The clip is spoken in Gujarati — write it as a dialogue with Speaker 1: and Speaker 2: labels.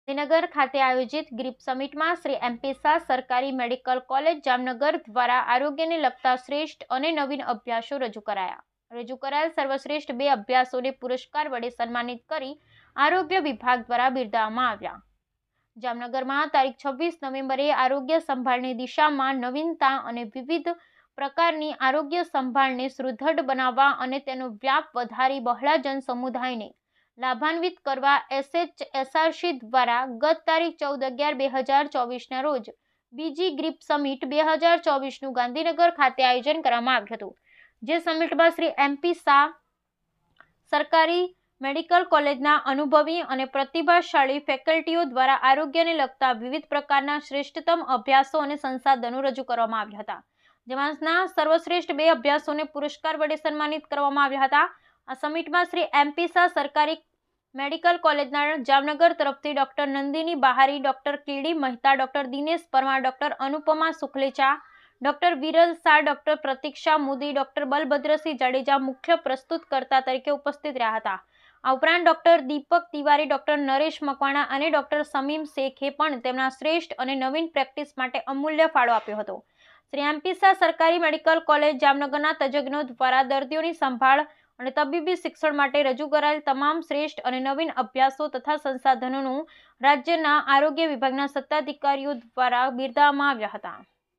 Speaker 1: ગાંધીનગર ખાતે આયોજિત ગ્રીપ સમિટમાં શ્રી એમપી શાહ સરકારી મેડિકલ કોલેજ જામનગર દ્વારા આરોગ્યને લગતા શ્રેષ્ઠ અને નવીન અભ્યાસો રજૂ કરાયેલ સર્વશ્રેષ્ઠ 2 અભ્યાસોને પુરસ્કાર વડે સન્માનિત કરી આરોગ્ય વિભાગ દ્વારા બિરદાવવામાં આવ્યા. જામનગરમાં તારીખ 26 નવેમ્બરે આરોગ્ય સંભાળની દિશામાં નવીનતા અને વિવિધ પ્રકારની આરોગ્ય સંભાળને સુદૃઢ બનાવવા અને તેનો વ્યાપ વધારી બહોળા જન સમુદાયને લાભાન્વિત કરવા એસએચએસઆરસી દ્વારા ગત તારીખ 14/11/2024 ના રોજ બીજી ગ્રીપ સમિટ 2024નું ગાંધીનગર ખાતે આયોજન કરવામાં આવ્યું હતું. જે સમિટમાં શ્રી એમપી શાહ સરકારી મેડિકલ કોલેજના અનુભવી અને પ્રતિભાશાળી ફેકલ્ટીઓ દ્વારા આરોગ્યને લગતા વિવિધ પ્રકારના શ્રેષ્ઠતમ અભ્યાસો અને સંસાધનો રજૂ કરવામાં આવ્યા હતા. જેમાંના સર્વશ્રેષ્ઠ 2 અભ્યાસોને પુરસ્કાર વડે સન્માનિત કરવામાં આવ્યા હતા. આ સમિટમાં શ્રી એમપી શાહ સરકારી મેડિકલ કોલેજના જામનગર તરફથી doctor Nandini Bahari, doctor K D Mehta, doctor Dinesh Parmar, doctor Anupama Sukhlecha, doctor Viral Shah, doctor Pratiksha Modi, doctor Balbhadrasinh Jadeja મુખ્ય પ્રસ્તુતકર્તા તરીકે ઉપસ્થિત રહ્યા હતા. આ ઉપરાંત ડોક્ટર દીપક તિવારી, ડોક્ટર નરેશ મકવાણા અને ડોક્ટર સમીમ શેખે પણ તેમના શ્રેષ્ઠ અને નવીન પ્રેક્ટિસ માટે અમૂલ્ય ફાળો આપ્યો હતો. શ્રી એમપી શાહ સરકારી મેડિકલ કોલેજ જામનગરના તજજ્ઞો દ્વારા દર્દીઓની સંભાળ અને તબીબી શિક્ષણ માટે રજૂ કરાયેલ તમામ શ્રેષ્ઠ અને નવીન અભ્યાસો તથા સંસાધનોનું રાજ્યના આરોગ્ય વિભાગના સત્તાધિકારીઓ દ્વારા બિરદાવવામાં આવ્યા હતા.